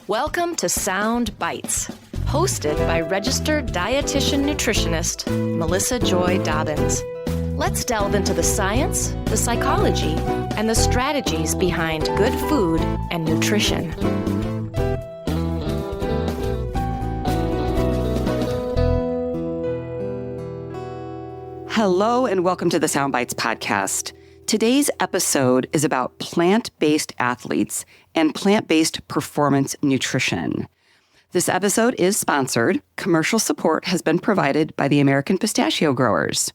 Welcome to Sound Bites, hosted by registered dietitian nutritionist Melissa Joy Dobbins. Let's delve into the science, the psychology, and the strategies behind good food and nutrition. Hello and welcome to the Sound Bites podcast. Today's episode is about plant-based athletes and plant-based performance nutrition. This episode is sponsored. Commercial support has been provided by the American Pistachio Growers.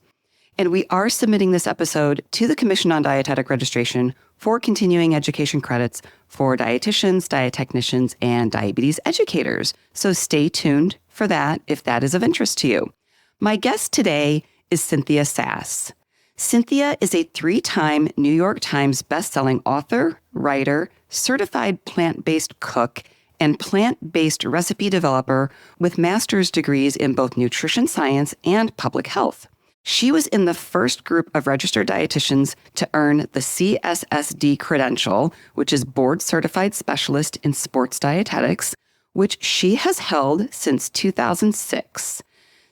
And we are submitting this episode to the Commission on Dietetic Registration for continuing education credits for dietitians, dietechnicians, and diabetes educators. So stay tuned for that if that is of interest to you. My guest today is Cynthia Sass. Cynthia is a 3-time New York Times bestselling author, writer, certified plant-based cook, and plant-based recipe developer with master's degrees in both nutrition science and public health. She was in the first group of registered dietitians to earn the CSSD credential, which is Board Certified Specialist in Sports Dietetics, which she has held since 2006.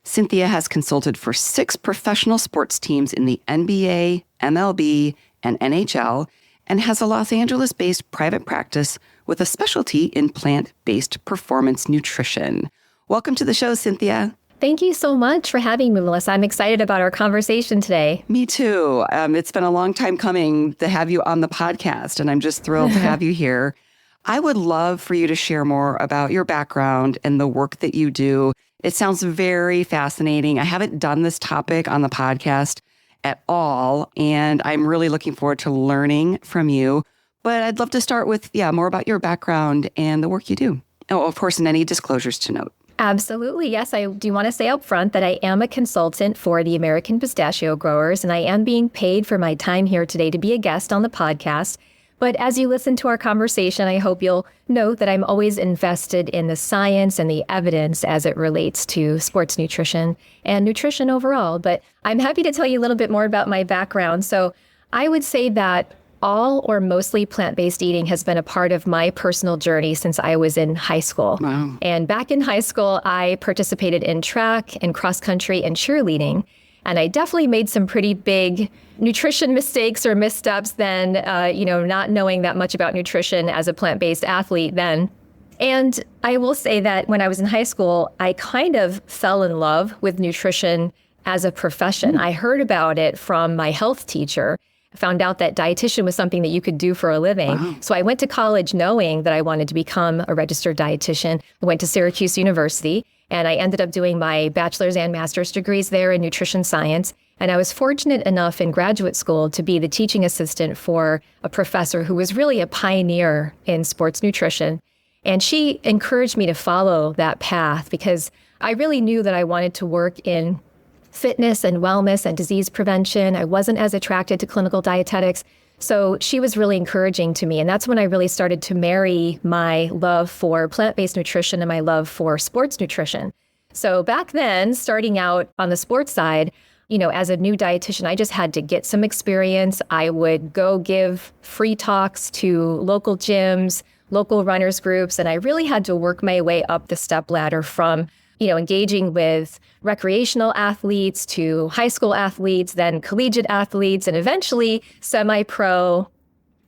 Cynthia has consulted for 6 professional sports teams in the NBA, MLB, and NHL, and has a Los Angeles-based private practice with a specialty in plant-based performance nutrition. Welcome to the show, Cynthia. Thank you so much for having me, Melissa. I'm excited about our conversation today. Me too. It's been a long time coming to have you on the podcast, and I'm just thrilled to have you here. I would love for you to share more about your background and the work that you do. It sounds very fascinating. I haven't done this topic on the podcast at all, and I'm really looking forward to learning from you. But I'd love to start with, more about your background and the work you do. Oh, of course, and any disclosures to note. Absolutely. Yes, I do want to say up front that I am a consultant for the American Pistachio Growers, and I am being paid for my time here today to be a guest on the podcast. But as you listen to our conversation, I hope you'll note that I'm always invested in the science and the evidence as it relates to sports nutrition and nutrition overall. But I'm happy to tell you a little bit more about my background. So I would say that all or mostly plant-based eating has been a part of my personal journey since I was in high school. Wow. And back in high school, I participated in track and cross country and cheerleading. And I definitely made some pretty big nutrition mistakes or missteps then, not knowing that much about nutrition as a plant-based athlete then. And I will say that when I was in high school, I kind of fell in love with nutrition as a profession. I heard about it from my health teacher. I found out that dietitian was something that you could do for a living. Wow. So I went to college knowing that I wanted to become a registered dietitian. I went to Syracuse University, and I ended up doing my bachelor's and master's degrees there in nutrition science. And I was fortunate enough in graduate school to be the teaching assistant for a professor who was really a pioneer in sports nutrition. And she encouraged me to follow that path because I really knew that I wanted to work in fitness and wellness and disease prevention. I wasn't as attracted to clinical dietetics. So she was really encouraging to me. And that's when I really started to marry my love for plant-based nutrition and my love for sports nutrition. So back then, starting out on the sports side, as a new dietitian, I just had to get some experience. I would go give free talks to local gyms, local runners groups, and I really had to work my way up the step ladder from engaging with recreational athletes to high school athletes, then collegiate athletes, and eventually semi-pro,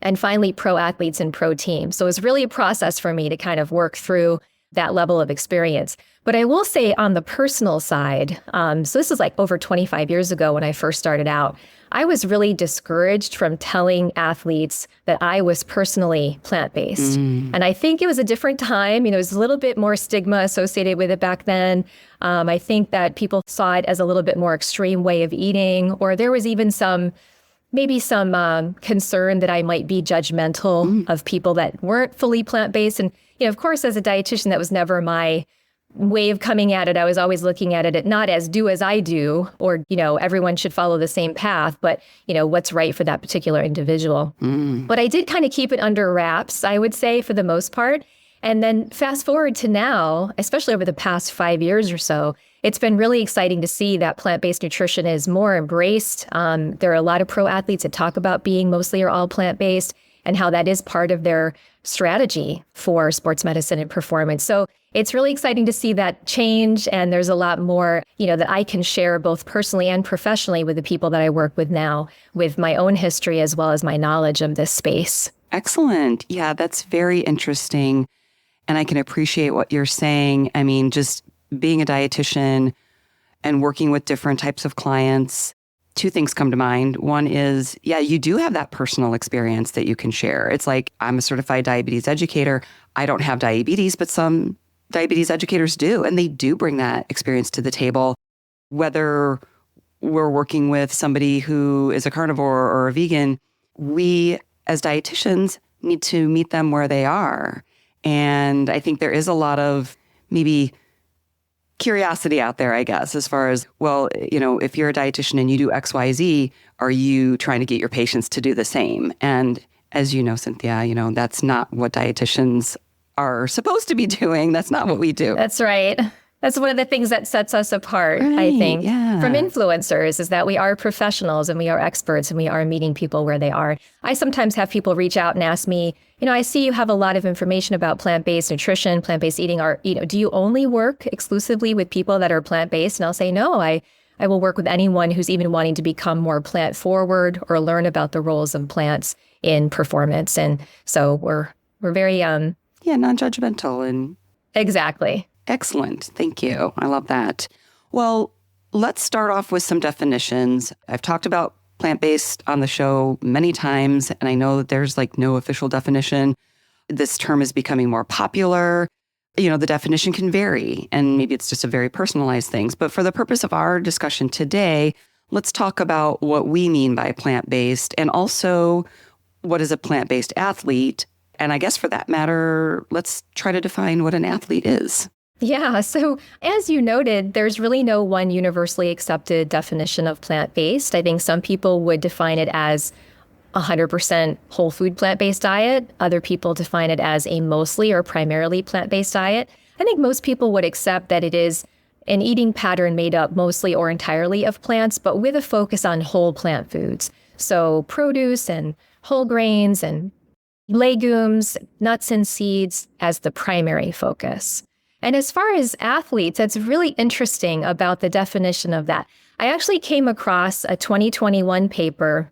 and finally pro athletes and pro teams. So it was really a process for me to kind of work through that level of experience. But I will say on the personal side, so this is like over 25 years ago when I first started out, I was really discouraged from telling athletes that I was personally plant-based. And I think it was a different time. There was a little bit more stigma associated with it back then. I think that people saw it as a little bit more extreme way of eating, or there was even some concern that I might be judgmental of people that weren't fully plant-based. And, of course, as a dietitian, that was never my way of coming at it. I was always looking at it not as do as I do, or, everyone should follow the same path, but, what's right for that particular individual. But I did kind of keep it under wraps, I would say, for the most part. And then fast forward to now, especially over the past 5 years or so, it's been really exciting to see that plant-based nutrition is more embraced. There are a lot of pro athletes that talk about being mostly or all plant-based and how that is part of their strategy for sports medicine and performance. So it's really exciting to see that change. And there's a lot more, that I can share both personally and professionally with the people that I work with now, with my own history as well as my knowledge of this space. Excellent. Yeah, that's very interesting. And I can appreciate what you're saying. I mean, just being a dietitian and working with different types of clients, two things come to mind. One is, you do have that personal experience that you can share. It's like, I'm a certified diabetes educator. I don't have diabetes, but some diabetes educators do, and they do bring that experience to the table. Whether we're working with somebody who is a carnivore or a vegan, we as dietitians need to meet them where they are. And I think there is a lot of maybe curiosity out there, I guess, as far as, well, if you're a dietitian and you do X, Y, Z, are you trying to get your patients to do the same? And as you know, Cynthia, that's not what dietitians are supposed to be doing. That's not what we do. That's right. That's one of the things that sets us apart, right, I think, yeah, from influencers, is that we are professionals and we are experts and we are meeting people where they are. I sometimes have people reach out and ask me, I see you have a lot of information about plant-based nutrition, plant-based eating. Do you only work exclusively with people that are plant-based? And I'll say, no, I will work with anyone who's even wanting to become more plant-forward or learn about the roles of plants in performance. And so we're very non-judgmental and exactly. Excellent. Thank you. I love that. Well, let's start off with some definitions. I've talked about plant-based on the show many times, and I know that there's no official definition. This term is becoming more popular. The definition can vary, and maybe it's just a very personalized thing. But for the purpose of our discussion today, let's talk about what we mean by plant-based, and also what is a plant-based athlete. And I guess for that matter, let's try to define what an athlete is. Yeah. So as you noted, there's really no one universally accepted definition of plant-based. I think some people would define it as 100% whole food plant-based diet. Other people define it as a mostly or primarily plant-based diet. I think most people would accept that it is an eating pattern made up mostly or entirely of plants, but with a focus on whole plant foods. So produce and whole grains and legumes, nuts and seeds as the primary focus. And as far as athletes, that's really interesting about the definition of that. I actually came across a 2021 paper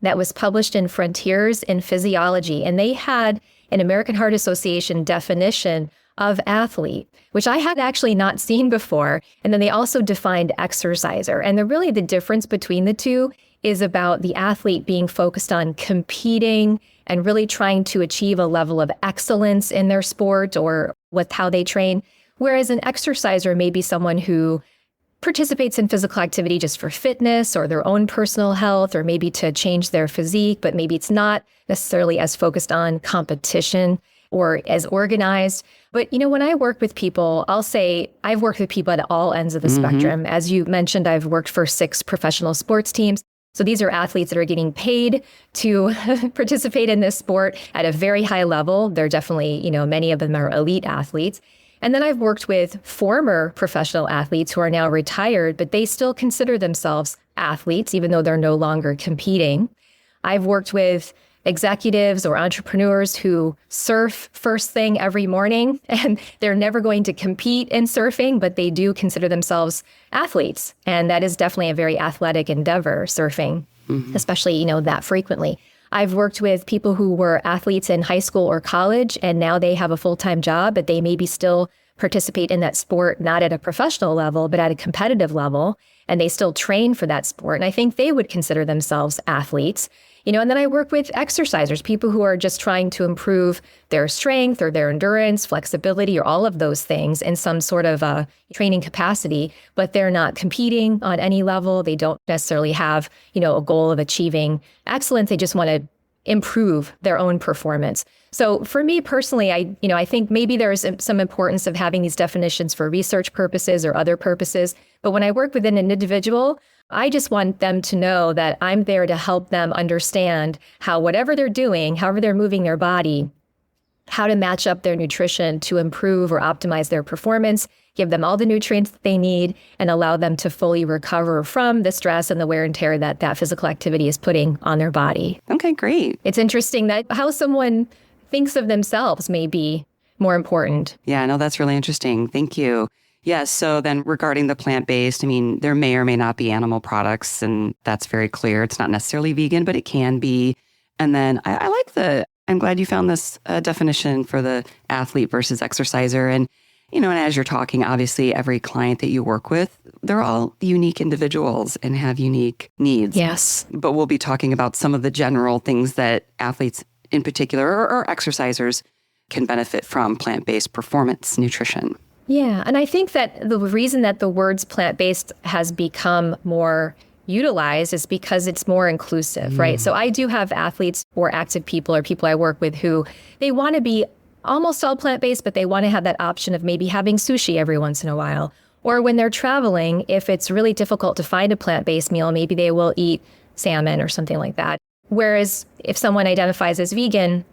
that was published in Frontiers in Physiology, and they had an American Heart Association definition of athlete, which I had actually not seen before. And then they also defined exerciser. And the difference between the two is about the athlete being focused on competing and really trying to achieve a level of excellence in their sport or with how they train. Whereas an exerciser may be someone who participates in physical activity just for fitness or their own personal health, or maybe to change their physique, but maybe it's not necessarily as focused on competition or as organized. But, when I work with people, I'll say I've worked with people at all ends of the spectrum. As you mentioned, I've worked for 6 professional sports teams. So these are athletes that are getting paid to participate in this sport at a very high level. They're definitely, many of them are elite athletes. And then I've worked with former professional athletes who are now retired, but they still consider themselves athletes, even though they're no longer competing. I've worked with executives or entrepreneurs who surf first thing every morning, and they're never going to compete in surfing, but they do consider themselves athletes. And that is definitely a very athletic endeavor, surfing, especially, that frequently. I've worked with people who were athletes in high school or college, and now they have a full-time job, but they maybe still participate in that sport, not at a professional level, but at a competitive level, and they still train for that sport. And I think they would consider themselves athletes. And then I work with exercisers, people who are just trying to improve their strength or their endurance, flexibility, or all of those things in some sort of training capacity, but they're not competing on any level. They don't necessarily have, a goal of achieving excellence. They just want to improve their own performance. So for me personally, I think maybe there's some importance of having these definitions for research purposes or other purposes. But when I work with an individual, I just want them to know that I'm there to help them understand how whatever they're doing, however they're moving their body, how to match up their nutrition to improve or optimize their performance, give them all the nutrients that they need, and allow them to fully recover from the stress and the wear and tear that physical activity is putting on their body. Okay, great. It's interesting that how someone thinks of themselves may be more important. Yeah, no, that's really interesting. Thank you. Yes. So then regarding the plant-based, I mean, there may or may not be animal products, and that's very clear. It's not necessarily vegan, but it can be. And then I'm glad you found this definition for the athlete versus exerciser. And, and as you're talking, obviously every client that you work with, they're all unique individuals and have unique needs. Yes. But we'll be talking about some of the general things that athletes in particular or exercisers can benefit from plant-based performance nutrition. Yeah. And I think that the reason that the words plant-based has become more utilized is because it's more inclusive, right? So I do have athletes or active people or people I work with who they want to be almost all plant-based, but they want to have that option of maybe having sushi every once in a while. Or when they're traveling, if it's really difficult to find a plant-based meal, maybe they will eat salmon or something like that. Whereas if someone identifies as vegan,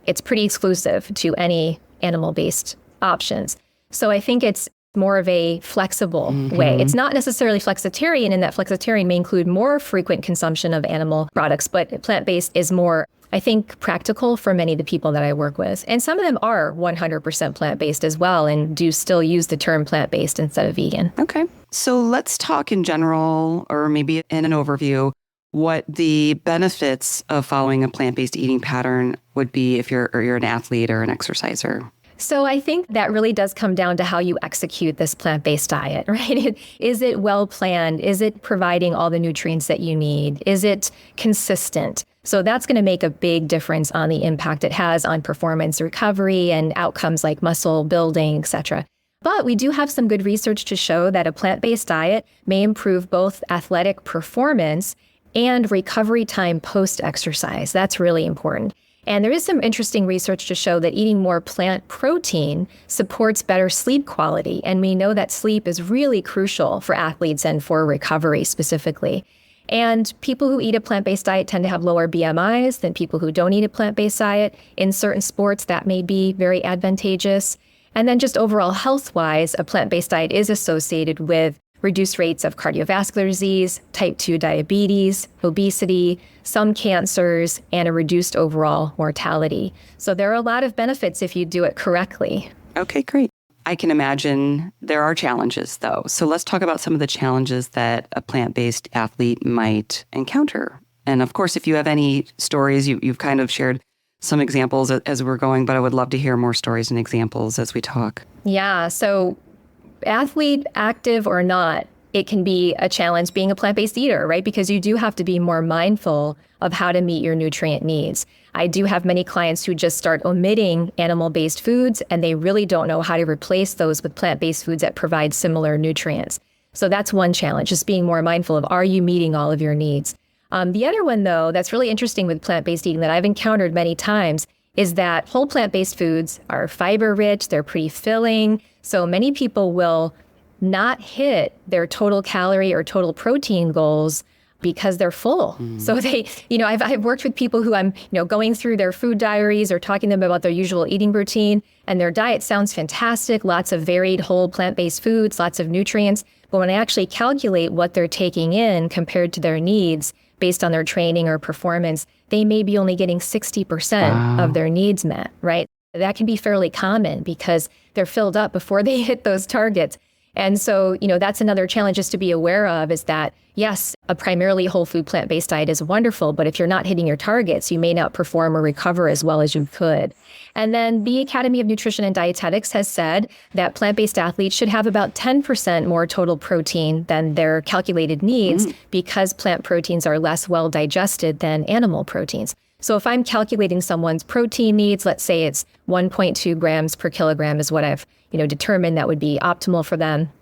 it's pretty exclusive to any animal-based options. So I think it's more of a flexible way. It's not necessarily flexitarian in that flexitarian may include more frequent consumption of animal products, but plant-based is more, I think, practical for many of the people that I work with. And some of them are 100% plant-based as well and do still use the term plant-based instead of vegan. Okay. So let's talk in general, or maybe in an overview, what the benefits of following a plant-based eating pattern would be if you're an athlete or an exerciser. So I think that really does come down to how you execute this plant-based diet, right? Is it well planned? Is it providing all the nutrients that you need? Is it consistent? So that's going to make a big difference on the impact it has on performance recovery and outcomes like muscle building, et cetera. But we do have some good research to show that a plant-based diet may improve both athletic performance and recovery time post-exercise. That's really important. And there is some interesting research to show that eating more plant protein supports better sleep quality. And we know that sleep is really crucial for athletes and for recovery specifically. And people who eat a plant-based diet tend to have lower BMIs than people who don't eat a plant-based diet. In certain sports, that may be very advantageous. And then just overall health-wise, a plant-based diet is associated with reduced rates of cardiovascular disease, type 2 diabetes, obesity, some cancers, and a reduced overall mortality. So there are a lot of benefits if you do it correctly. Okay, great. I can imagine there are challenges, though. So let's talk about some of the challenges that a plant-based athlete might encounter. And of course, if you have any stories, you've kind of shared some examples as we're going, but I would love to hear more stories and examples as we talk. Yeah, so athlete, active or not, it can be a challenge being a plant-based eater, right? Because you do have to be more mindful of how to meet your nutrient needs. I do have many clients who just start omitting animal-based foods, and they really don't know how to replace those with plant-based foods that provide similar nutrients. So that's one challenge, just being more mindful of, are you meeting all of your needs? The other one, though, that's really interesting with plant-based eating that I've encountered many times is that whole plant-based foods are fiber-rich, they're pretty filling, so many people will not hit their total calorie or total protein goals because they're full. So they, I've worked with people who I'm, going through their food diaries or talking to them about their usual eating routine, and their diet sounds fantastic, lots of varied whole plant-based foods, lots of nutrients. But when I actually calculate what they're taking in compared to their needs based on their training or performance, they may be only getting 60% of their needs met, right? That can be fairly common because they're filled up before they hit those targets. And so, that's another challenge just to be aware of is that, yes, a primarily whole food plant-based diet is wonderful, but if you're not hitting your targets, you may not perform or recover as well as you could. And then the Academy of Nutrition and Dietetics has said that plant-based athletes should have about 10% more total protein than their calculated needs because plant proteins are less well digested than animal proteins. So if I'm calculating someone's protein needs, let's say it's 1.2 grams per kilogram is what I've determined that would be optimal for them,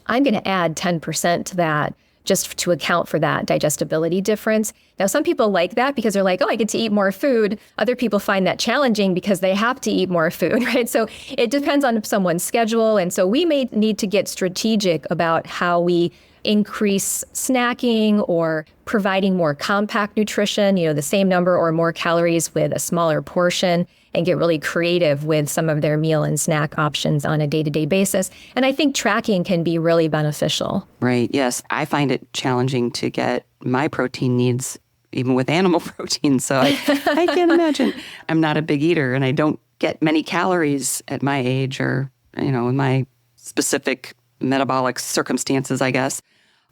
I'm going to add 10% to that just to account for that digestibility difference. Now, some people like that because they're like, oh, I get to eat more food. Other people find that challenging because they have to eat more food, right? So it depends on someone's schedule. And so we may need to get strategic about how we increase snacking or providing more compact nutrition, the same number or more calories with a smaller portion, and get really creative with some of their meal and snack options on a day-to-day basis. And I think tracking can be really beneficial. Right. Yes. I find it challenging to get my protein needs even with animal protein. So I can't imagine. I'm not a big eater, and I don't get many calories at my age or, in my specific metabolic circumstances, I guess.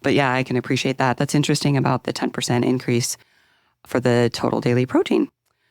But yeah, I can appreciate that. That's interesting about the 10% increase for the total daily protein.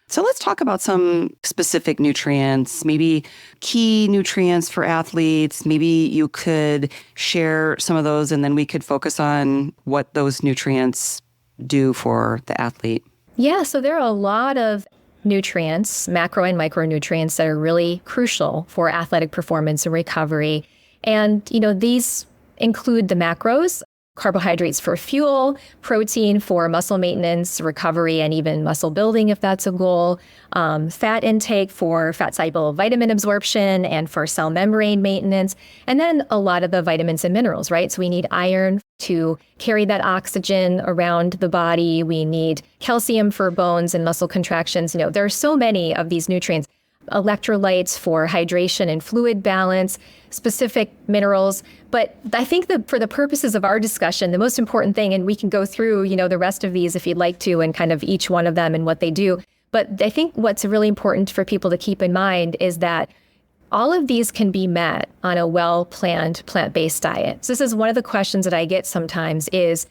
So let's talk about some specific nutrients, maybe key nutrients for athletes. Maybe you could share some of those, and then we could focus on what those nutrients do for the athlete. Yeah, so there are a lot of nutrients, macro and micronutrients, that are really crucial for athletic performance and recovery. And, these include the macros: carbohydrates for fuel, protein for muscle maintenance, recovery, and even muscle building if that's a goal, fat intake for fat-soluble vitamin absorption and for cell membrane maintenance, and then a lot of the vitamins and minerals, right? So we need iron to carry that oxygen around the body. We need calcium for bones and muscle contractions. There are so many of these nutrients. Electrolytes for hydration and fluid balance, specific minerals. But I think that for the purposes of our discussion, the most important thing, and we can go through, the rest of these if you'd like to, and kind of each one of them and what they do. But I think what's really important for people to keep in mind is that all of these can be met on a well-planned plant-based diet. So this is one of the questions that I get sometimes is,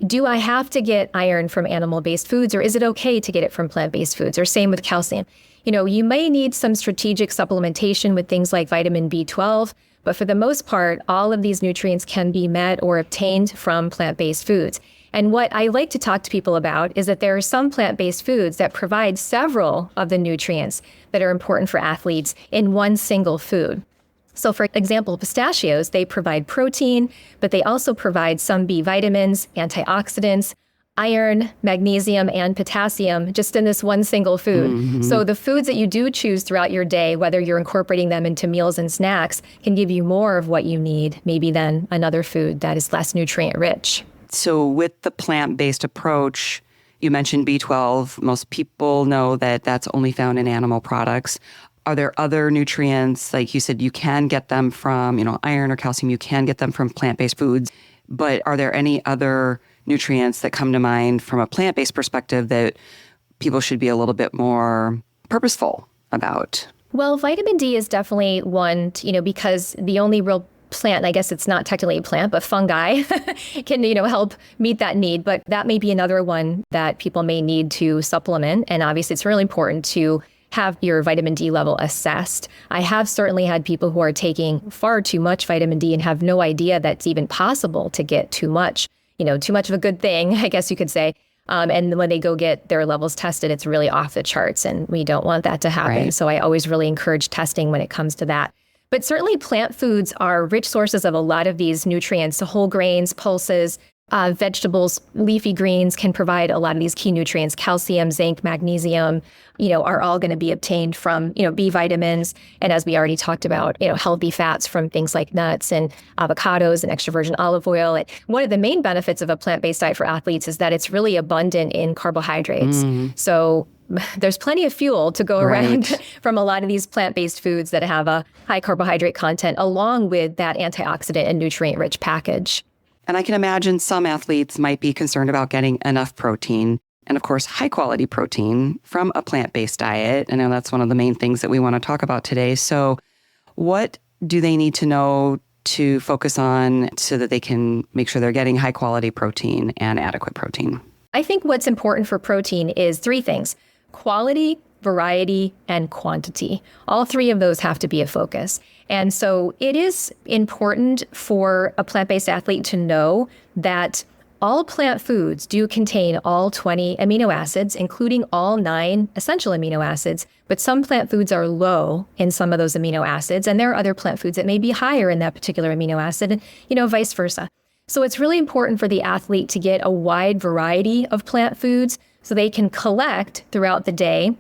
do I have to get iron from animal-based foods, or is it okay to get it from plant-based foods? Or same with calcium. You may need some strategic supplementation with things like vitamin B12, but for the most part, all of these nutrients can be met or obtained from plant-based foods. And what I like to talk to people about is that there are some plant-based foods that provide several of the nutrients that are important for athletes in one single food. So for example, pistachios, they provide protein, but they also provide some B vitamins, antioxidants, iron, magnesium, and potassium just in this one single food. Mm-hmm. So the foods that you do choose throughout your day, whether you're incorporating them into meals and snacks, can give you more of what you need, maybe than another food that is less nutrient rich. So with the plant-based approach, you mentioned B12. Most people know that that's only found in animal products. Are there other nutrients, like you said, you can get them from, iron or calcium, you can get them from plant-based foods, but are there any other nutrients that come to mind from a plant-based perspective that people should be a little bit more purposeful about? Well, vitamin D is definitely one, because the only real plant, I guess it's not technically a plant, but fungi can, help meet that need. But that may be another one that people may need to supplement. And obviously, it's really important to have your vitamin D level assessed. I have certainly had people who are taking far too much vitamin D and have no idea that it's even possible to get too much. Too much of a good thing, I guess you could say. And when they go get their levels tested, it's really off the charts, and we don't want that to happen. Right. So I always really encourage testing when it comes to that. But certainly plant foods are rich sources of a lot of these nutrients. So whole grains, pulses, vegetables, leafy greens can provide a lot of these key nutrients. Calcium, zinc, magnesium, are all going to be obtained from, B vitamins. And as we already talked about, healthy fats from things like nuts and avocados and extra virgin olive oil. And one of the main benefits of a plant-based diet for athletes is that it's really abundant in carbohydrates. Mm. So there's plenty of fuel to go around from a lot of these plant-based foods that have a high carbohydrate content, along with that antioxidant and nutrient-rich package. And I can imagine some athletes might be concerned about getting enough protein and, of course, high-quality protein from a plant-based diet. I know that's one of the main things that we want to talk about today. So what do they need to know to focus on so that they can make sure they're getting high-quality protein and adequate protein? I think what's important for protein is three things: quality, variety, and quantity. All three of those have to be a focus. And so it is important for a plant-based athlete to know that all plant foods do contain all 20 amino acids, including all 9 essential amino acids, but some plant foods are low in some of those amino acids, and there are other plant foods that may be higher in that particular amino acid, and, vice versa. So it's really important for the athlete to get a wide variety of plant foods so they can collect throughout the day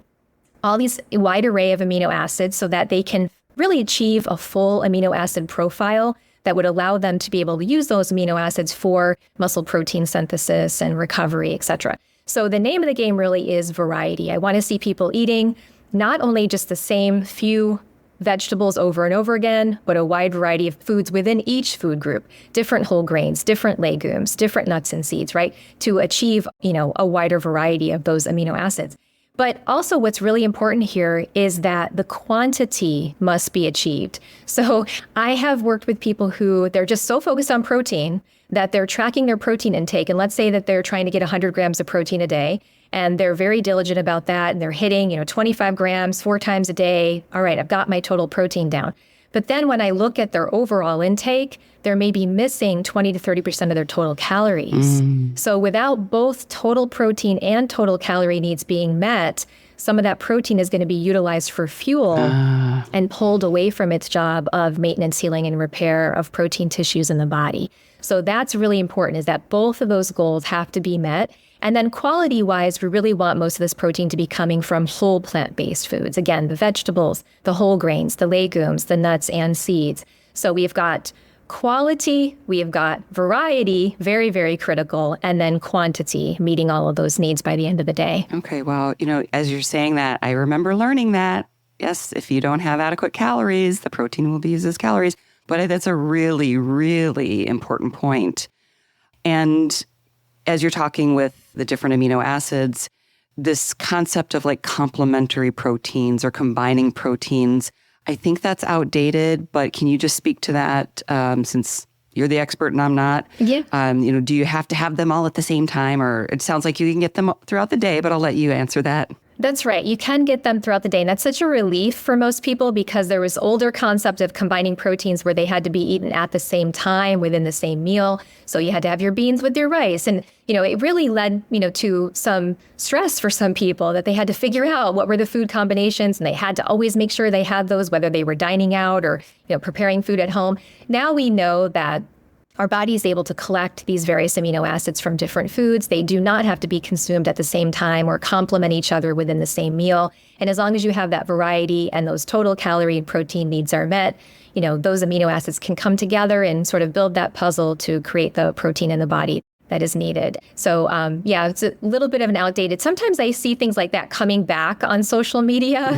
all these wide array of amino acids so that they can really achieve a full amino acid profile that would allow them to be able to use those amino acids for muscle protein synthesis and recovery, et cetera. So the name of the game really is variety. I want to see people eating not only just the same few vegetables over and over again, but a wide variety of foods within each food group, different whole grains, different legumes, different nuts and seeds, right? To achieve, a wider variety of those amino acids. But also what's really important here is that the quantity must be achieved. So I have worked with people who they're just so focused on protein that they're tracking their protein intake. And let's say that they're trying to get 100 grams of protein a day. And they're very diligent about that. And they're hitting, 25 grams 4 times a day. All right, I've got my total protein down. But then when I look at their overall intake, they're maybe missing 20 to 30% of their total calories. So without both total protein and total calorie needs being met, some of that protein is going to be utilized for fuel and pulled away from its job of maintenance, healing, and repair of protein tissues in the body. So that's really important, is that both of those goals have to be met. And then quality-wise, we really want most of this protein to be coming from whole plant-based foods. Again, the vegetables, the whole grains, the legumes, the nuts and seeds. So we've got quality, we've got variety, very, very critical, and then quantity, meeting all of those needs by the end of the day. Okay, well, as you're saying that, I remember learning that, yes, if you don't have adequate calories, the protein will be used as calories. But that's a really, really important point. And as you're talking with the different amino acids, this concept of like complementary proteins or combining proteins, I think that's outdated, but can you just speak to that since you're the expert and I'm not? Yeah. Do you have to have them all at the same time, or it sounds like you can get them throughout the day, but I'll let you answer that. That's right. You can get them throughout the day. And that's such a relief for most people because there was older concept of combining proteins where they had to be eaten at the same time within the same meal. So you had to have your beans with your rice. And, it really led, to some stress for some people that they had to figure out what were the food combinations. And they had to always make sure they had those, whether they were dining out or, preparing food at home. Now we know that our body is able to collect these various amino acids from different foods. They do not have to be consumed at the same time or complement each other within the same meal. And as long as you have that variety and those total calorie and protein needs are met, those amino acids can come together and sort of build that puzzle to create the protein in the body that is needed. So it's a little bit of an outdated. Sometimes I see things like that coming back on social media.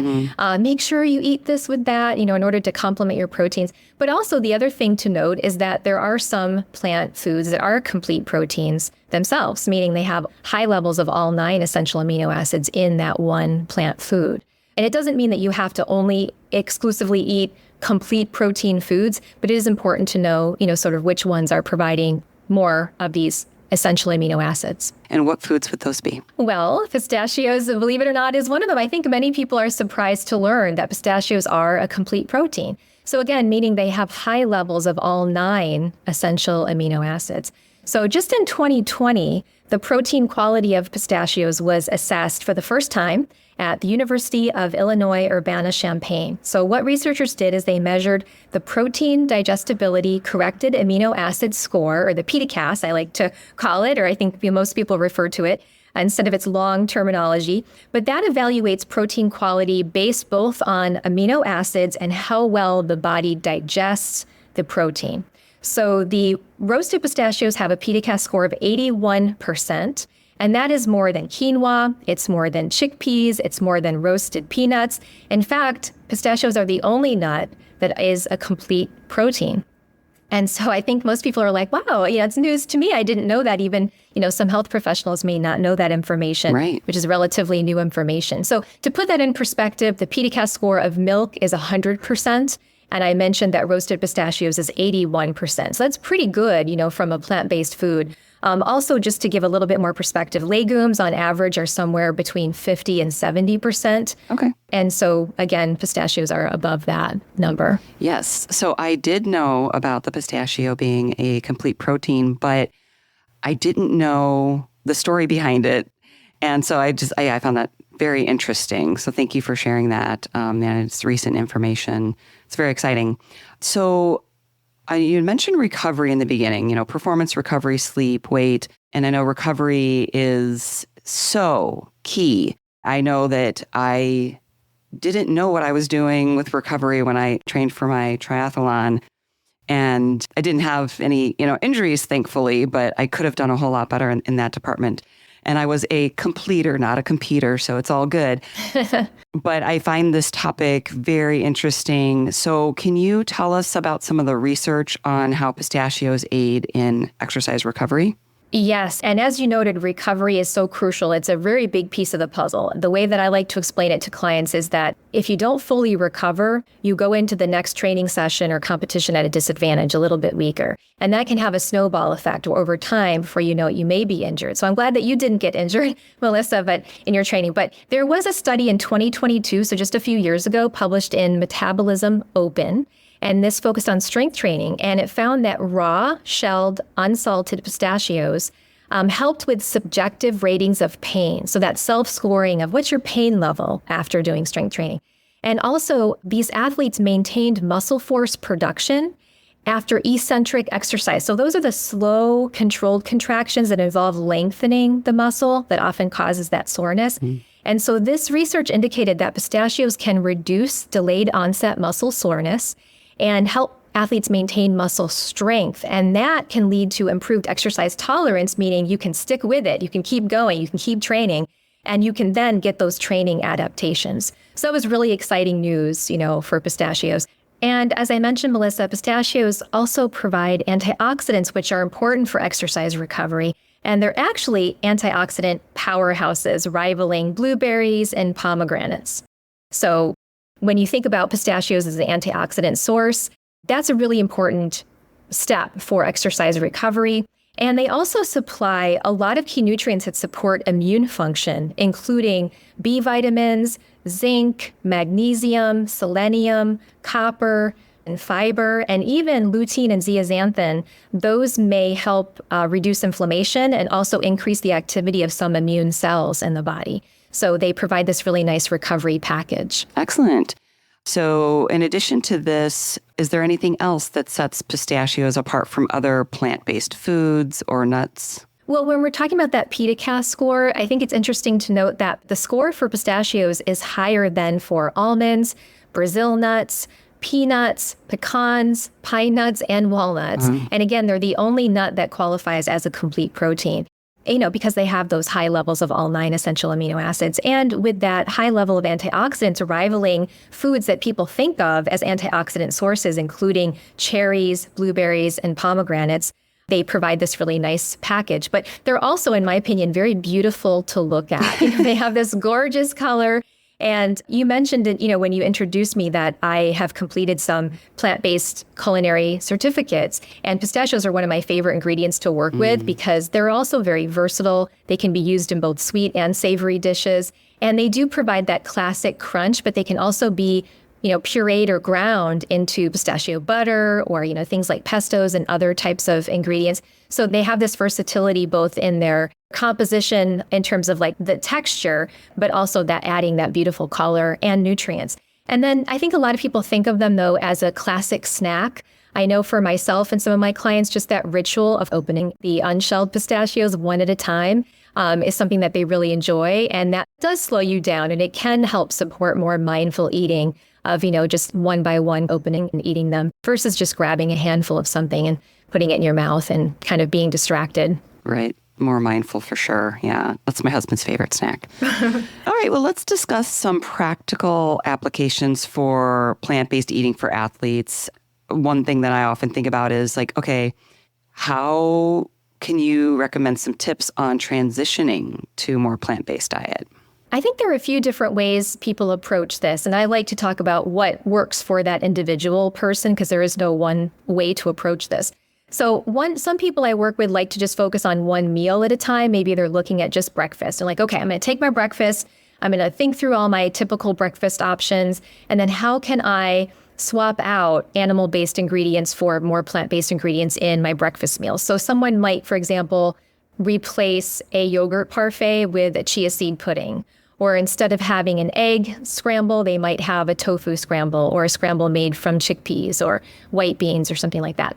Make sure you eat this with that, in order to complement your proteins. But also the other thing to note is that there are some plant foods that are complete proteins themselves, meaning they have high levels of all 9 essential amino acids in that one plant food. And it doesn't mean that you have to only exclusively eat complete protein foods, but it is important to know, sort of which ones are providing more of these essential amino acids. And what foods would those be? Well, pistachios, believe it or not, is one of them. I think many people are surprised to learn that pistachios are a complete protein. So again, meaning they have high levels of all 9 essential amino acids. So just in 2020, the protein quality of pistachios was assessed for the first time at the University of Illinois Urbana-Champaign. So what researchers did is they measured the protein digestibility corrected amino acid score, or the PDCAS, I like to call it, or I think most people refer to it instead of its long terminology. But that evaluates protein quality based both on amino acids and how well the body digests the protein. So the roasted pistachios have a PDCAS score of 81%. And that is more than quinoa, it's more than chickpeas, it's more than roasted peanuts. In fact, pistachios are the only nut that is a complete protein. And so I think most people are like, wow, it's news to me. I didn't know that. Even, some health professionals may not know that information, right, which is relatively new information. So to put that in perspective, the PDCAS score of milk is 100%. And I mentioned that roasted pistachios is 81%. So that's pretty good, from a plant-based food. Also, just to give a little bit more perspective, legumes on average are somewhere between 50 and 70%. Okay. And so, again, pistachios are above that number. Yes. So I did know about the pistachio being a complete protein, but I didn't know the story behind it. And so I found that very interesting. So thank you for sharing that. And it's recent information. It's very exciting. So you mentioned recovery in the beginning, performance recovery, sleep, weight. And I know recovery is so key. I know that I didn't know what I was doing with recovery when I trained for my triathlon. And I didn't have any, injuries, thankfully, but I could have done a whole lot better in that department. And I was a completer, not a competer, so it's all good. But I find this topic very interesting. So can you tell us about some of the research on how pistachios aid in exercise recovery? Yes. And as you noted, recovery is so crucial. It's a very big piece of the puzzle. The way that I like to explain it to clients is that if you don't fully recover, you go into the next training session or competition at a disadvantage, a little bit weaker. And that can have a snowball effect or over time before you know it, you may be injured. So I'm glad that you didn't get injured, Melissa, but in your training. But there was a study in 2022, so just a few years ago, published in Metabolism Open. And this focused on strength training. And it found that raw, shelled, unsalted pistachios helped with subjective ratings of pain. So that self-scoring of what's your pain level after doing strength training. And also, these athletes maintained muscle force production after eccentric exercise. So those are the slow, controlled contractions that involve lengthening the muscle that often causes that soreness. And so this research indicated that pistachios can reduce delayed onset muscle soreness and help athletes maintain muscle strength. And that can lead to improved exercise tolerance, meaning you can stick with it, you can keep going, you can keep training, and you can then get those training adaptations. So that was really exciting news, for pistachios. And as I mentioned, Melissa, pistachios also provide antioxidants, which are important for exercise recovery. And they're actually antioxidant powerhouses, rivaling blueberries and pomegranates. So when you think about pistachios as an antioxidant source, that's a really important step for exercise recovery. And they also supply a lot of key nutrients that support immune function, including B vitamins, zinc, magnesium, selenium, copper, and fiber, and even lutein and zeaxanthin. Those may help reduce inflammation and also increase the activity of some immune cells in the body. So they provide this really nice recovery package. Excellent. So in addition to this, is there anything else that sets pistachios apart from other plant-based foods or nuts? Well, when we're talking about that PETA score, I think it's interesting to note that the score for pistachios is higher than for almonds, Brazil nuts, peanuts, pecans, pine nuts, and walnuts. And again, they're the only nut that qualifies as a complete protein. Because they have those high levels of all 9 essential amino acids. And with that high level of antioxidants rivaling foods that people think of as antioxidant sources, including cherries, blueberries, and pomegranates, they provide this really nice package. But they're also, in my opinion, very beautiful to look at. They have this gorgeous color. And you mentioned it, when you introduced me, that I have completed some plant-based culinary certificates. And pistachios are one of my favorite ingredients to work with because they're also very versatile. They can be used in both sweet and savory dishes. And they do provide that classic crunch, but they can also be, pureed or ground into pistachio butter or, things like pestos and other types of ingredients. So they have this versatility both in their composition in terms of like the texture, but also that adding that beautiful color and nutrients. And then I think a lot of people think of them, though, as a classic snack. I know for myself and some of my clients, just that ritual of opening the unshelled pistachios one at a time is something that they really enjoy. And that does slow you down, and it can help support more mindful eating of, just one by one opening and eating them versus just grabbing a handful of something and putting it in your mouth and kind of being distracted. Right. More mindful for sure. Yeah. That's my husband's favorite snack. All right. Well, let's discuss some practical applications for plant-based eating for athletes. One thing that I often think about is like, okay, how can you recommend some tips on transitioning to a more plant-based diet? I think there are a few different ways people approach this, and I like to talk about what works for that individual person because there is no one way to approach this. So some people I work with like to just focus on one meal at a time. Maybe they're looking at just breakfast and like, okay, I'm going to take my breakfast. I'm going to think through all my typical breakfast options. And then how can I swap out animal-based ingredients for more plant-based ingredients in my breakfast meal? So someone might, for example, replace a yogurt parfait with a chia seed pudding. Or instead of having an egg scramble, they might have a tofu scramble or a scramble made from chickpeas or white beans or something like that.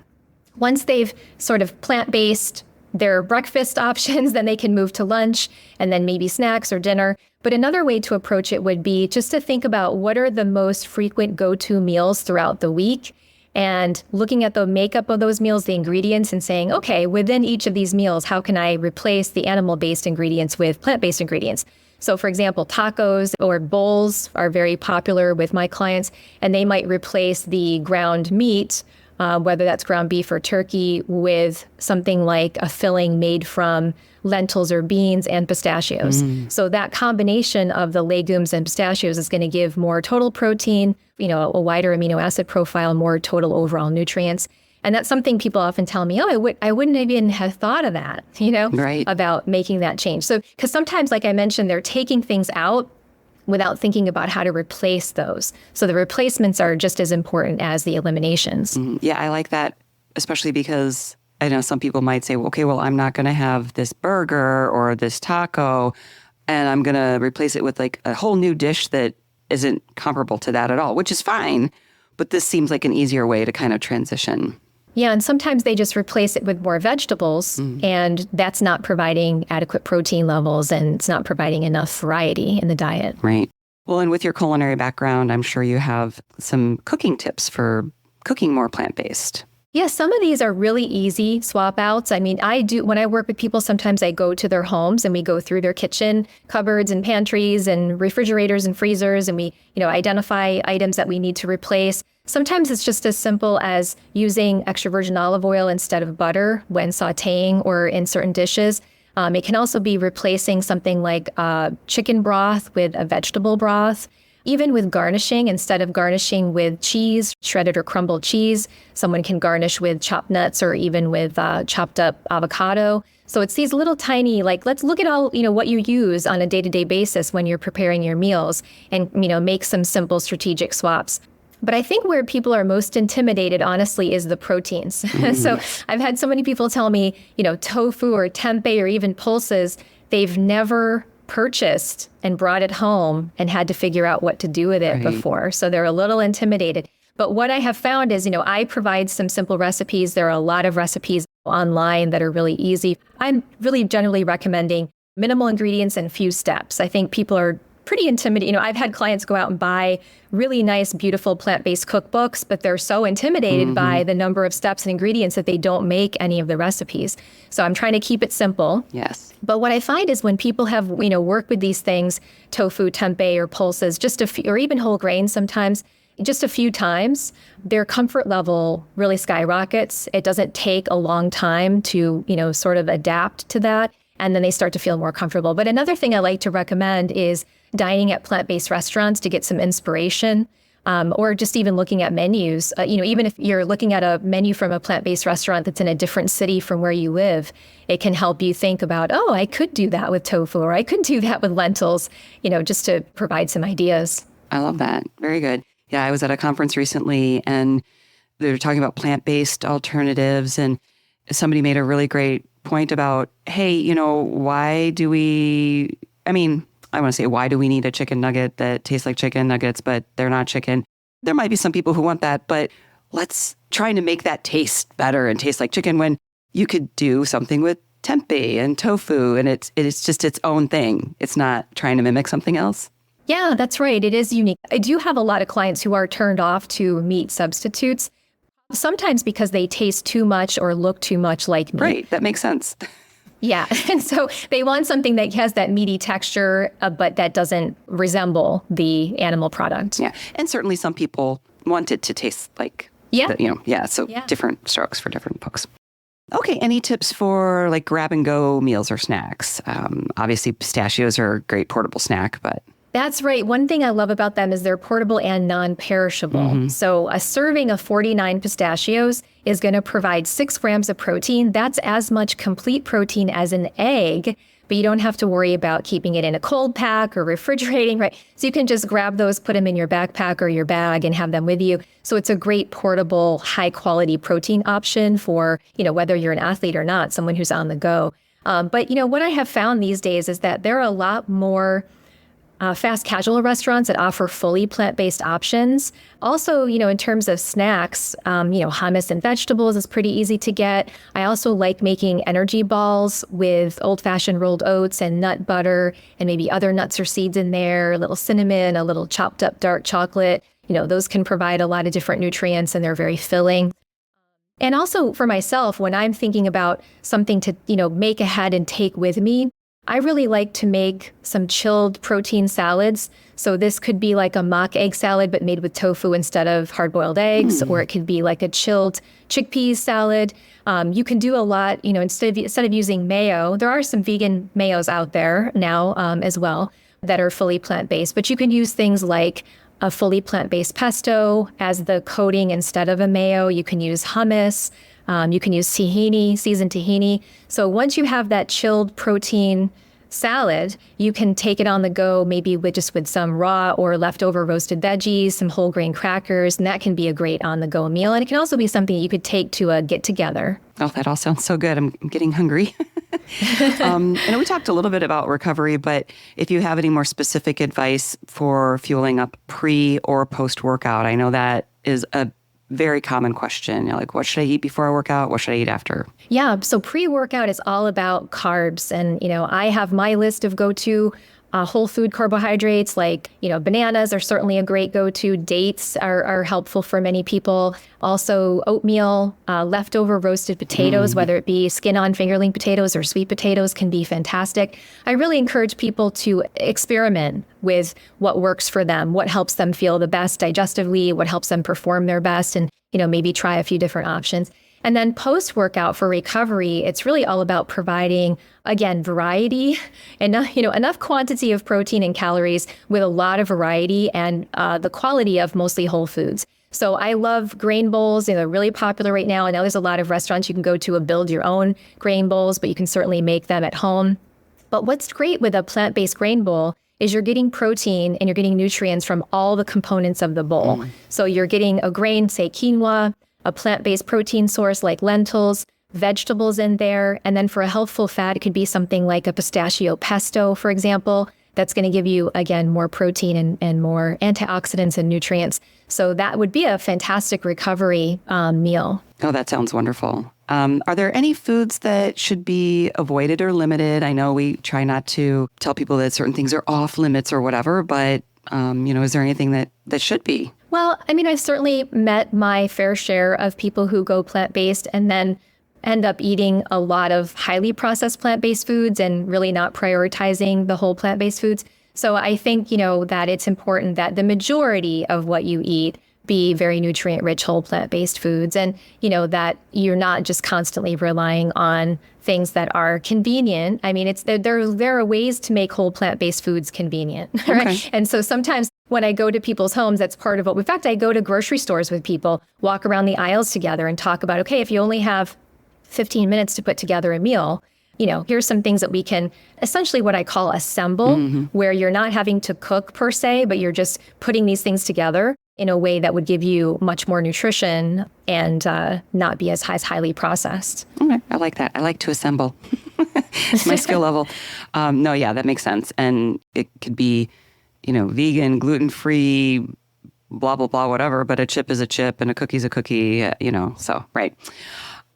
Once they've sort of plant-based their breakfast options, then they can move to lunch and then maybe snacks or dinner. But another way to approach it would be just to think about what are the most frequent go-to meals throughout the week and looking at the makeup of those meals, the ingredients, and saying, okay, within each of these meals, how can I replace the animal-based ingredients with plant-based ingredients? So for example, tacos or bowls are very popular with my clients, and they might replace the ground meat, whether that's ground beef or turkey, with something like a filling made from lentils or beans and pistachios. So that combination of the legumes and pistachios is going to give more total protein, a wider amino acid profile, more total overall nutrients. And that's something people often tell me, I wouldn't even have thought of that, Right. about making that change. So, because sometimes, like I mentioned, they're taking things out without thinking about how to replace those. So the replacements are just as important as the eliminations. Yeah, I like that, especially because I know some people might say, well, I'm not going to have this burger or this taco, and I'm going to replace it with like a whole new dish that isn't comparable to that at all, which is fine. But this seems like an easier way to kind of transition. Yeah, and sometimes they just replace it with more vegetables, and that's not providing adequate protein levels, and it's not providing enough variety in the diet. Right. Well, and with your culinary background, I'm sure you have some cooking tips for cooking more plant-based. Yeah, some of these are really easy swap outs. I mean, when I work with people, sometimes I go to their homes and we go through their kitchen cupboards and pantries and refrigerators and freezers, and we, identify items that we need to replace. Sometimes it's just as simple as using extra virgin olive oil instead of butter when sauteing or in certain dishes. It can also be replacing something like chicken broth with a vegetable broth. Even with garnishing, instead of garnishing with cheese, shredded or crumbled cheese, someone can garnish with chopped nuts or even with chopped up avocado. So it's these little tiny, let's look at all, what you use on a day-to-day basis when you're preparing your meals and, make some simple strategic swaps. But I think where people are most intimidated, honestly, is the proteins. So I've had so many people tell me, tofu or tempeh or even pulses, they've never purchased and brought it home and had to figure out what to do with it before. So they're a little intimidated. But what I have found is, I provide some simple recipes. There are a lot of recipes online that are really easy. I'm really generally recommending minimal ingredients and few steps. I think people are pretty intimidated. I've had clients go out and buy really nice, beautiful plant-based cookbooks, but they're so intimidated by the number of steps and ingredients that they don't make any of the recipes. So I'm trying to keep it simple. Yes. But what I find is when people have, worked with these things, tofu, tempeh, or pulses, just a few, or even whole grains sometimes, just a few times, their comfort level really skyrockets. It doesn't take a long time to, sort of adapt to that. And then they start to feel more comfortable. But another thing I like to recommend is dining at plant-based restaurants to get some inspiration, or just even looking at menus. Even if you're looking at a menu from a plant-based restaurant that's in a different city from where you live, it can help you think about, I could do that with tofu, or I could do that with lentils, just to provide some ideas. I love that. Very good. Yeah, I was at a conference recently and they were talking about plant-based alternatives, and somebody made a really great point about, hey, why do we need a chicken nugget that tastes like chicken nuggets, but they're not chicken? There might be some people who want that, but let's try to make that taste better and taste like chicken when you could do something with tempeh and tofu, and it's just its own thing. It's not trying to mimic something else. Yeah, that's right. It is unique. I do have a lot of clients who are turned off to meat substitutes, sometimes because they taste too much or look too much like meat. Right. That makes sense. Yeah. And so they want something that has that meaty texture, but that doesn't resemble the animal product. Yeah. And certainly some people want it to taste like, different strokes for different folks. Okay. Any tips for like grab and go meals or snacks? Obviously, pistachios are a great portable snack, but... That's right. One thing I love about them is they're portable and non-perishable. So a serving of 49 pistachios is going to provide 6 grams of protein. That's as much complete protein as an egg, but you don't have to worry about keeping it in a cold pack or refrigerating, right? So you can just grab those, put them in your backpack or your bag and have them with you. So it's a great portable, high quality protein option for, whether you're an athlete or not, someone who's on the go. But what I have found these days is that there are a lot more fast casual restaurants that offer fully plant-based options. Also, in terms of snacks, hummus and vegetables is pretty easy to get. I also like making energy balls with old-fashioned rolled oats and nut butter and maybe other nuts or seeds in there, a little cinnamon, a little chopped up dark chocolate. those can provide a lot of different nutrients and they're very filling. And also for myself, when I'm thinking about something to, make ahead and take with me, I really like to make some chilled protein salads. So this could be like a mock egg salad, but made with tofu instead of hard-boiled eggs, or it could be like a chilled chickpeas salad. You can do a lot, instead of using mayo, there are some vegan mayos out there now as well that are fully plant-based, but you can use things like a fully plant-based pesto as the coating instead of a mayo. You can use hummus. You can use tahini, seasoned tahini. So once you have that chilled protein salad, you can take it on the go, maybe with some raw or leftover roasted veggies, some whole grain crackers, and that can be a great on-the-go meal. And it can also be something you could take to a get-together. Oh, that all sounds so good. I'm getting hungry. I know we talked a little bit about recovery, but if you have any more specific advice for fueling up pre or post-workout, I know that is a very common question. Like, what should I eat before I work out? What should I eat after? Yeah. So pre-workout is all about carbs. And, I have my list of go-to whole food carbohydrates like, bananas are certainly a great go-to. Dates are helpful for many people. Also oatmeal, leftover roasted potatoes, whether it be skin-on fingerling potatoes or sweet potatoes, can be fantastic. I really encourage people to experiment with what works for them, what helps them feel the best digestively, what helps them perform their best, and, maybe try a few different options. And then post-workout for recovery, it's really all about providing, again, variety, enough quantity of protein and calories with a lot of variety and the quality of mostly whole foods. So I love grain bowls. They're really popular right now. I know there's a lot of restaurants you can go to and build your own grain bowls, but you can certainly make them at home. But what's great with a plant-based grain bowl is you're getting protein and you're getting nutrients from all the components of the bowl. So you're getting a grain, say quinoa, a plant-based protein source like lentils, vegetables in there. And then for a healthful fat, it could be something like a pistachio pesto, for example, that's going to give you, again, more protein and more antioxidants and nutrients. So that would be a fantastic recovery meal. Oh, that sounds wonderful. Are there any foods that should be avoided or limited? I know we try not to tell people that certain things are off limits or whatever, but, is there anything that should be? Well, I've certainly met my fair share of people who go plant-based and then end up eating a lot of highly processed plant-based foods and really not prioritizing the whole plant-based foods. So I think, that it's important that the majority of what you eat be very nutrient-rich whole plant-based foods, and, that you're not just constantly relying on things that are convenient. There are ways to make whole plant-based foods convenient, right? Okay. And so sometimes when I go to people's homes, that's part of what, in fact, I go to grocery stores with people, walk around the aisles together and talk about, okay, if you only have 15 minutes to put together a meal, here's some things that we can essentially what I call assemble, where you're not having to cook per se, but you're just putting these things together in a way that would give you much more nutrition and not be as highly processed. Okay, I like that. I like to assemble. It's my skill level. That makes sense. And it could be, vegan, gluten-free, blah, blah, blah, whatever, but a chip is a chip and a cookie's a cookie, so, right.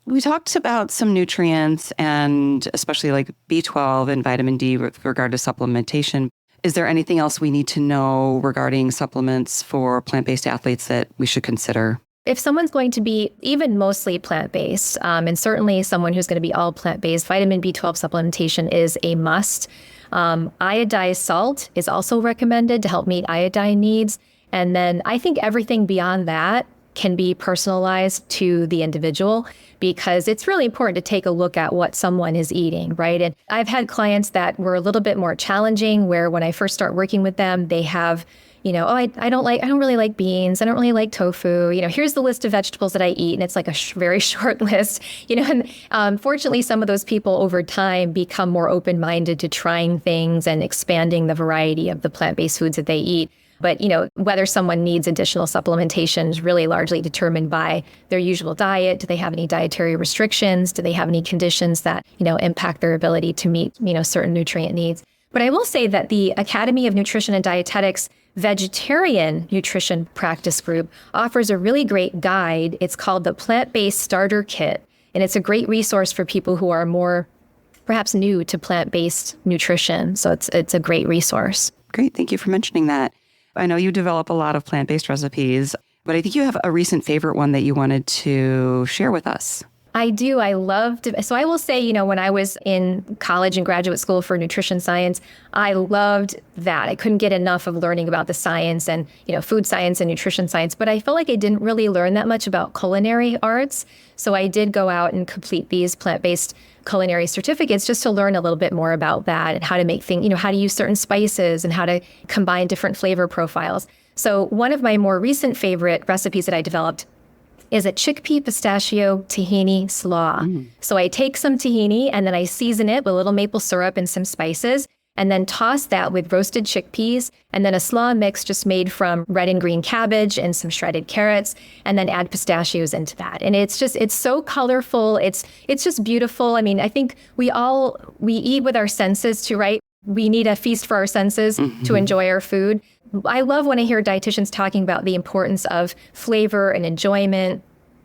We talked about some nutrients and especially like B12 and vitamin D with regard to supplementation. Is there anything else we need to know regarding supplements for plant-based athletes that we should consider? If someone's going to be even mostly plant-based, and certainly someone who's going to be all plant-based, vitamin B12 supplementation is a must. Iodized salt is also recommended to help meet iodine needs. And then I think everything beyond that can be personalized to the individual, because it's really important to take a look at what someone is eating, right? And I've had clients that were a little bit more challenging, where when I first start working with them, they have, I don't really like beans. I don't really like tofu. Here's the list of vegetables that I eat. And it's like a very short list, and fortunately, some of those people over time become more open-minded to trying things and expanding the variety of the plant-based foods that they eat. But, whether someone needs additional supplementation is really largely determined by their usual diet. Do they have any dietary restrictions? Do they have any conditions that, impact their ability to meet, certain nutrient needs? But I will say that the Academy of Nutrition and Dietetics Vegetarian Nutrition Practice Group offers a really great guide. It's called the Plant-Based Starter Kit. And it's a great resource for people who are more perhaps new to plant-based nutrition. So it's a great resource. Great. Thank you for mentioning that. I know you develop a lot of plant-based recipes, but I think you have a recent favorite one that you wanted to share with us. I do. I loved, so I will say, when I was in college and graduate school for nutrition science, I loved that. I couldn't get enough of learning about the science and, food science and nutrition science, but I felt like I didn't really learn that much about culinary arts. So I did go out and complete these plant-based culinary certificates just to learn a little bit more about that and how to make things, how to use certain spices and how to combine different flavor profiles. So one of my more recent favorite recipes that I developed is a chickpea pistachio tahini slaw. So I take some tahini and then I season it with a little maple syrup and some spices, and then toss that with roasted chickpeas, and then a slaw mix just made from red and green cabbage and some shredded carrots, and then add pistachios into that. And it's so colorful. It's just beautiful. I mean, I think we eat with our senses too, right? We need a feast for our senses to enjoy our food. I love when I hear dietitians talking about the importance of flavor and enjoyment.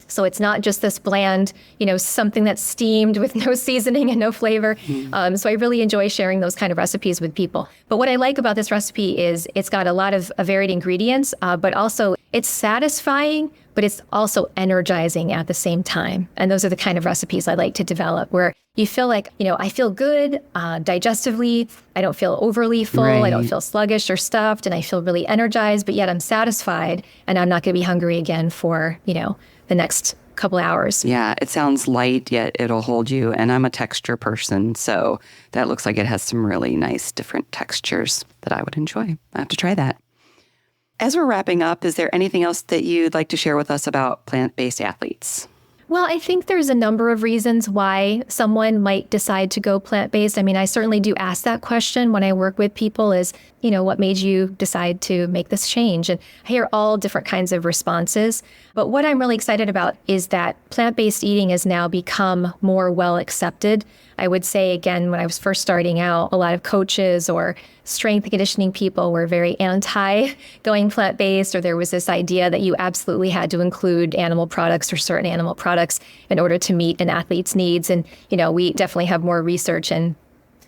So it's not just this bland, something that's steamed with no seasoning and no flavor. So I really enjoy sharing those kind of recipes with people. But what I like about this recipe is it's got a lot of varied ingredients, but also it's satisfying, but it's also energizing at the same time. And those are the kind of recipes I like to develop, where you feel like, I feel good digestively. I don't feel overly full. Right. I don't feel sluggish or stuffed. And I feel really energized, but yet I'm satisfied. And I'm not going to be hungry again for, the next couple hours. Yeah, it sounds light, yet it'll hold you. And I'm a texture person, so that looks like it has some really nice different textures that I would enjoy. I have to try that. As we're wrapping up, is there anything else that you'd like to share with us about plant-based athletes? Well, I think there's a number of reasons why someone might decide to go plant-based. I mean, I certainly do ask that question when I work with people is, what made you decide to make this change? And I hear all different kinds of responses. But what I'm really excited about is that plant-based eating has now become more well accepted. I would say, again, when I was first starting out, a lot of coaches or strength and conditioning people were very anti going plant-based, or there was this idea that you absolutely had to include animal products or certain animal products in order to meet an athlete's needs. And, we definitely have more research and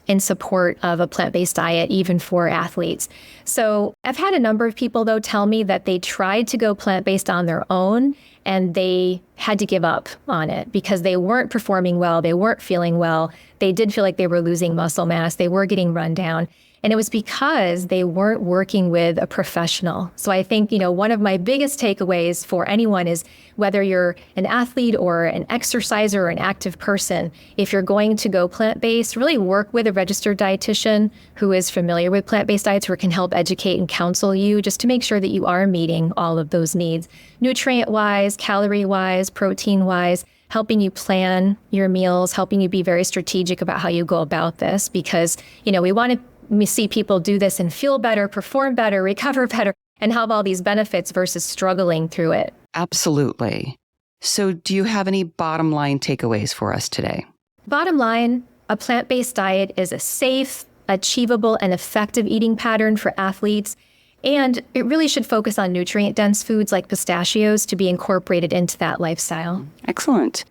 in support of a plant-based diet, even for athletes. So I've had a number of people, though, tell me that they tried to go plant-based on their own and they had to give up on it because they weren't performing well, they weren't feeling well, they did feel like they were losing muscle mass, they were getting run down. And it was because they weren't working with a professional. So I think, one of my biggest takeaways for anyone is whether you're an athlete or an exerciser or an active person, if you're going to go plant-based, really work with a registered dietitian who is familiar with plant-based diets, who can help educate and counsel you just to make sure that you are meeting all of those needs, nutrient-wise, calorie-wise, protein-wise, helping you plan your meals, helping you be very strategic about how you go about this, because, we want to see people do this and feel better, perform better, recover better, and have all these benefits versus struggling through it. Absolutely. So do you have any bottom line takeaways for us today? Bottom line, a plant-based diet is a safe, achievable, and effective eating pattern for athletes. And it really should focus on nutrient-dense foods like pistachios to be incorporated into that lifestyle. Excellent.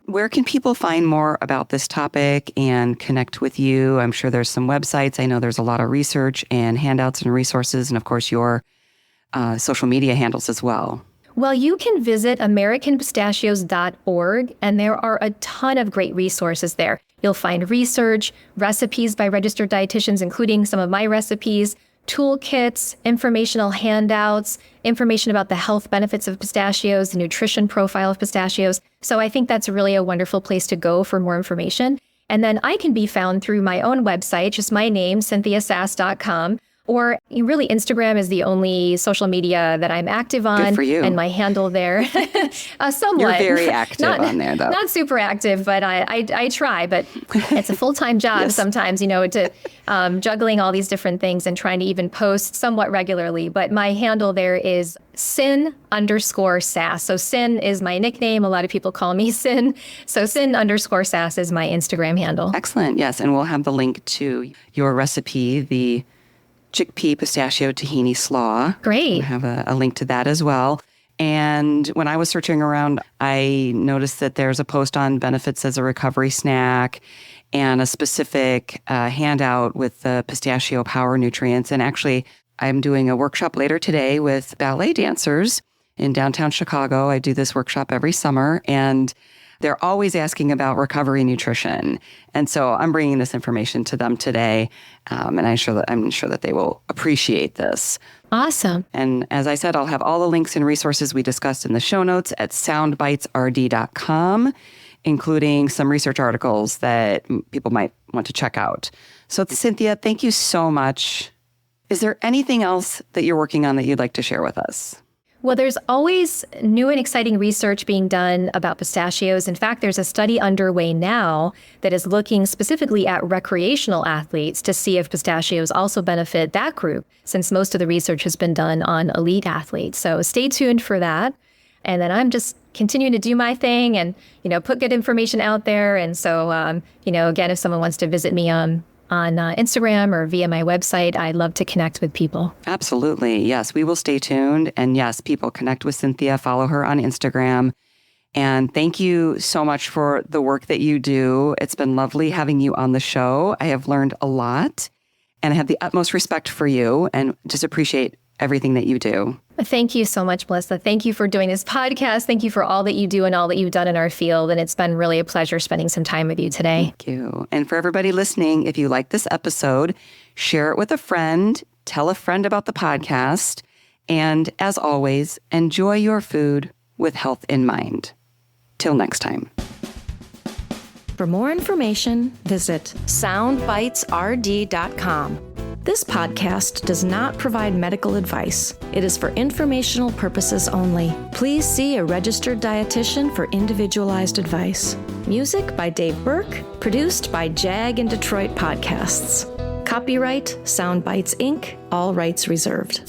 Where can people find more about this topic and connect with you? I'm sure there's some websites. I know there's a lot of research and handouts and resources, and of course your social media handles as well. Well, you can visit AmericanPistachios.org, and there are a ton of great resources there. You'll find research, recipes by registered dietitians, including some of my recipes, toolkits, informational handouts, information about the health benefits of pistachios, the nutrition profile of pistachios. So I think that's really a wonderful place to go for more information. And then I can be found through my own website, just my name, CynthiaSass.com. Or really, Instagram is the only social media that I'm active on. Good for you. And my handle there, somewhat. You're very active on there, though. Not super active, but I try. But it's a full-time job Yes. sometimes, to juggling all these different things and trying to even post somewhat regularly. But my handle there is Cyn_Sass. So Cyn is my nickname. A lot of people call me Cyn. So Cyn_Sass is my Instagram handle. Excellent. Yes. And we'll have the link to your recipe, the chickpea pistachio tahini slaw. Great. We'll have a link to that as well. And when I was searching around, I noticed that there's a post on benefits as a recovery snack and a specific handout with the pistachio power nutrients. And actually, I'm doing a workshop later today with ballet dancers in downtown Chicago. I do this workshop every summer, and they're always asking about recovery nutrition. And so I'm bringing this information to them today, and I'm sure that they will appreciate this. Awesome. And as I said, I'll have all the links and resources we discussed in the show notes at soundbitesrd.com, including some research articles that people might want to check out. So Cynthia, thank you so much. Is there anything else that you're working on that you'd like to share with us? Well, there's always new and exciting research being done about pistachios. In fact, there's a study underway now that is looking specifically at recreational athletes to see if pistachios also benefit that group, since most of the research has been done on elite athletes. So stay tuned for that. And then I'm just continuing to do my thing and, put good information out there. And so, again, if someone wants to visit me on Instagram or via my website, I'd love to connect with people. Absolutely. Yes, we will stay tuned. And yes, people, connect with Cynthia, follow her on Instagram. And thank you so much for the work that you do. It's been lovely having you on the show. I have learned a lot, and I have the utmost respect for you and just appreciate everything that you do. Thank you so much, Melissa. Thank you for doing this podcast. Thank you for all that you do and all that you've done in our field. And it's been really a pleasure spending some time with you today. Thank you. And for everybody listening, if you like this episode, share it with a friend, tell a friend about the podcast. And as always, enjoy your food with health in mind. Till next time. For more information, visit soundbitesrd.com. This podcast does not provide medical advice. It is for informational purposes only. Please see a registered dietitian for individualized advice. Music by Dave Burke, produced by Jag and Detroit Podcasts. Copyright Soundbites Inc., all rights reserved.